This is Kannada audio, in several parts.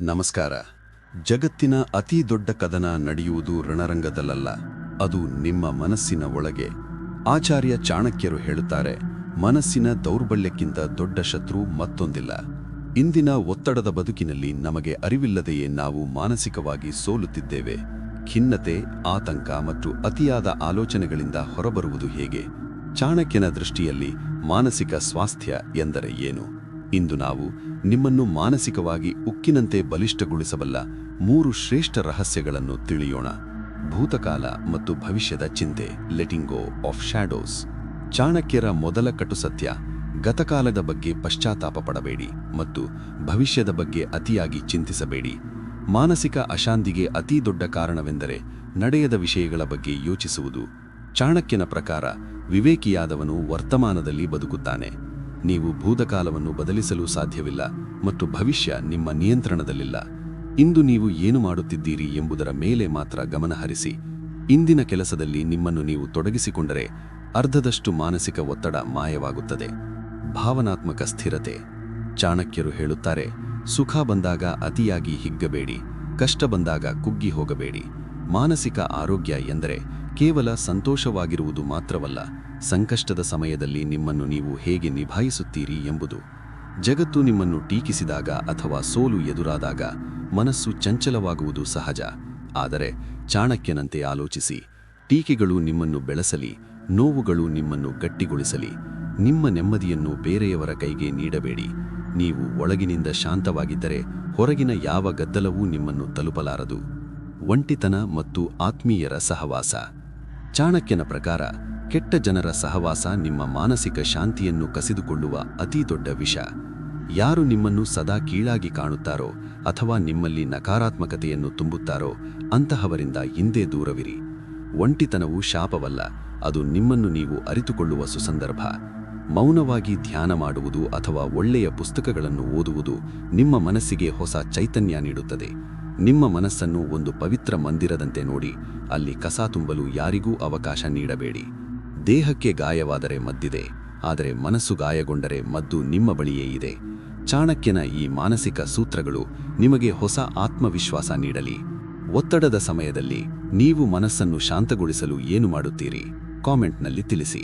ನಮಸ್ಕಾರ. ಜಗತ್ತಿನ ಅತಿ ದೊಡ್ಡ ಕದನ ನಡೆಯುವುದು ರಣರಂಗದಲ್ಲ, ಅದು ನಿಮ್ಮ ಮನಸ್ಸಿನ ಒಳಗೆ. ಆಚಾರ್ಯ ಚಾಣಕ್ಯರು ಹೇಳುತ್ತಾರೆ, ಮನಸ್ಸಿನ ದೌರ್ಬಲ್ಯಕ್ಕಿಂತ ದೊಡ್ಡ ಶತ್ರು ಮತ್ತೊಂದಿಲ್ಲ. ಇಂದಿನ ಒತ್ತಡದ ಬದುಕಿನಲ್ಲಿ ನಮಗೆ ಅರಿವಿಲ್ಲದೆಯೇ ನಾವು ಮಾನಸಿಕವಾಗಿ ಸೋಲುತ್ತಿದ್ದೇವೆ. ಖಿನ್ನತೆ, ಆತಂಕ ಮತ್ತು ಅತಿಯಾದ ಆಲೋಚನೆಗಳಿಂದ ಹೊರಬರುವುದು ಹೇಗೆ? ಚಾಣಕ್ಯನ ದೃಷ್ಟಿಯಲ್ಲಿ ಮಾನಸಿಕ ಸ್ವಾಸ್ಥ್ಯ ಎಂದರೆ ಏನು? ಇಂದು ನಾವು ನಿಮ್ಮನ್ನು ಮಾನಸಿಕವಾಗಿ ಉಕ್ಕಿನಂತೆ ಬಲಿಷ್ಠಗೊಳಿಸಬಲ್ಲ 3 ಶ್ರೇಷ್ಠ ರಹಸ್ಯಗಳನ್ನು ತಿಳಿಯೋಣ. ಭೂತಕಾಲ ಮತ್ತು ಭವಿಷ್ಯದ ಚಿಂತೆ, ಲೆಟಿಂಗ್ ಗೋ ಆಫ್ ಶ್ಯಾಡೋಸ್. ಚಾಣಕ್ಯರ ಮೊದಲ ಕಟುಸತ್ಯ: ಗತಕಾಲದ ಬಗ್ಗೆ ಪಶ್ಚಾತ್ತಾಪ ಪಡಬೇಡಿ ಮತ್ತು ಭವಿಷ್ಯದ ಬಗ್ಗೆ ಅತಿಯಾಗಿ ಚಿಂತಿಸಬೇಡಿ. ಮಾನಸಿಕ ಅಶಾಂತಿಗೆ ಅತಿ ದೊಡ್ಡ ಕಾರಣವೆಂದರೆ ನಡೆಯದ ವಿಷಯಗಳ ಬಗ್ಗೆ ಯೋಚಿಸುವುದು. ಚಾಣಕ್ಯನ ಪ್ರಕಾರ ವಿವೇಕಿಯಾದವನು ವರ್ತಮಾನದಲ್ಲಿ ಬದುಕುತ್ತಾನೆ. ನೀವು ಭೂತಕಾಲವನ್ನು ಬದಲಿಸಲು ಸಾಧ್ಯವಿಲ್ಲ ಮತ್ತು ಭವಿಷ್ಯ ನಿಮ್ಮ ನಿಯಂತ್ರಣದಲ್ಲಿಲ್ಲ. ಇಂದು ನೀವು ಏನು ಮಾಡುತ್ತಿದ್ದೀರಿ ಎಂಬುದರ ಮೇಲೆ ಮಾತ್ರ ಗಮನಹರಿಸಿ. ಇಂದಿನ ಕೆಲಸದಲ್ಲಿ ನಿಮ್ಮನ್ನು ನೀವು ತೊಡಗಿಸಿಕೊಂಡರೆ ಅರ್ಧದಷ್ಟು ಮಾನಸಿಕ ಒತ್ತಡ ಮಾಯವಾಗುತ್ತದೆ. ಭಾವನಾತ್ಮಕ ಸ್ಥಿರತೆ. ಚಾಣಕ್ಯರು ಹೇಳುತ್ತಾರೆ, ಸುಖ ಬಂದಾಗ ಅತಿಯಾಗಿ ಹಿಗ್ಗಬೇಡಿ, ಕಷ್ಟ ಬಂದಾಗ ಕುಗ್ಗಿ ಹೋಗಬೇಡಿ. ಮಾನಸಿಕ ಆರೋಗ್ಯ ಎಂದರೆ ಕೇವಲ ಸಂತೋಷವಾಗಿರುವುದು ಮಾತ್ರವಲ್ಲ, ಸಂಕಷ್ಟದ ಸಮಯದಲ್ಲಿ ನಿಮ್ಮನ್ನು ನೀವು ಹೇಗೆ ನಿಭಾಯಿಸುತ್ತೀರಿ ಎಂಬುದು. ಜಗತ್ತು ನಿಮ್ಮನ್ನು ಟೀಕಿಸಿದಾಗ ಅಥವಾ ಸೋಲು ಎದುರಾದಾಗ ಮನಸ್ಸು ಚಂಚಲವಾಗುವುದು ಸಹಜ. ಆದರೆ ಚಾಣಕ್ಯನಂತೆ ಆಲೋಚಿಸಿ. ಟೀಕೆಗಳು ನಿಮ್ಮನ್ನು ಬೆಳೆಸಲಿ, ನೋವುಗಳು ನಿಮ್ಮನ್ನು ಗಟ್ಟಿಗೊಳಿಸಲಿ. ನಿಮ್ಮ ನೆಮ್ಮದಿಯನ್ನು ಬೇರೆಯವರ ಕೈಗೆ ನೀಡಬೇಡಿ. ನೀವು ಒಳಗಿನಿಂದ ಶಾಂತವಾಗಿದ್ದರೆ ಹೊರಗಿನ ಯಾವ ಗದ್ದಲವೂ ನಿಮ್ಮನ್ನು ತಲುಪಲಾರದು. ಒಂಟಿತನ ಮತ್ತು ಆತ್ಮೀಯರ ಸಹವಾಸ. ಚಾಣಕ್ಯನ ಪ್ರಕಾರ ಕೆಟ್ಟ ಜನರ ಸಹವಾಸ ನಿಮ್ಮ ಮಾನಸಿಕ ಶಾಂತಿಯನ್ನು ಕಸಿದುಕೊಳ್ಳುವ ಅತಿ ದೊಡ್ಡ ವಿಷ. ಯಾರು ನಿಮ್ಮನ್ನು ಸದಾ ಕೀಳಾಗಿ ಕಾಣುತ್ತಾರೋ ಅಥವಾ ನಿಮ್ಮಲ್ಲಿ ನಕಾರಾತ್ಮಕತೆಯನ್ನು ತುಂಬುತ್ತಾರೋ ಅಂತಹವರಿಂದ ಹಿಂದೆ ದೂರವಿರಿ. ಒಂಟಿತನವು ಶಾಪವಲ್ಲ, ಅದು ನಿಮ್ಮನ್ನು ನೀವು ಅರಿತುಕೊಳ್ಳುವ ಸುಸಂದರ್ಭ. ಮೌನವಾಗಿ ಧ್ಯಾನ ಮಾಡುವುದು ಅಥವಾ ಒಳ್ಳೆಯ ಪುಸ್ತಕಗಳನ್ನು ಓದುವುದು ನಿಮ್ಮ ಮನಸ್ಸಿಗೆ ಹೊಸ ಚೈತನ್ಯ ನೀಡುತ್ತದೆ. ನಿಮ್ಮ ಮನಸ್ಸನ್ನು ಒಂದು ಪವಿತ್ರ ಮಂದಿರದಂತೆ ನೋಡಿ, ಅಲ್ಲಿ ಕಸ ತುಂಬಲು ಯಾರಿಗೂ ಅವಕಾಶ ನೀಡಬೇಡಿ. ದೇಹಕ್ಕೆ ಗಾಯವಾದರೆ ಮದ್ದಿದೆ, ಆದರೆ ಮನಸ್ಸು ಗಾಯಗೊಂಡರೆ ಮದ್ದು ನಿಮ್ಮ ಬಳಿಯೇ ಇದೆ. ಚಾಣಕ್ಯನ ಈ ಮಾನಸಿಕ ಸೂತ್ರಗಳು ನಿಮಗೆ ಹೊಸ ಆತ್ಮವಿಶ್ವಾಸ ನೀಡಲಿ. ಒತ್ತಡದ ಸಮಯದಲ್ಲಿ ನೀವು ಮನಸ್ಸನ್ನು ಶಾಂತಗೊಳಿಸಲು ಏನು ಮಾಡುತ್ತೀರಿ? ಕಾಮೆಂಟ್ನಲ್ಲಿ ತಿಳಿಸಿ.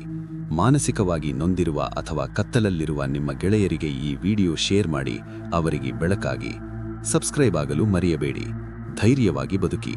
ಮಾನಸಿಕವಾಗಿ ನೊಂದಿರುವ ಅಥವಾ ಕತ್ತಲಲ್ಲಿರುವ ನಿಮ್ಮ ಗೆಳೆಯರಿಗೆ ಈ ವಿಡಿಯೋ ಶೇರ್ ಮಾಡಿ, ಅವರಿಗೆ ಬೆಳಕಾಗಿ. ಸಬ್ಸ್ಕ್ರೈಬ್ ಆಗಲು ಮರೆಯಬೇಡಿ. ಧೈರ್ಯವಾಗಿ ಬದುಕಿ.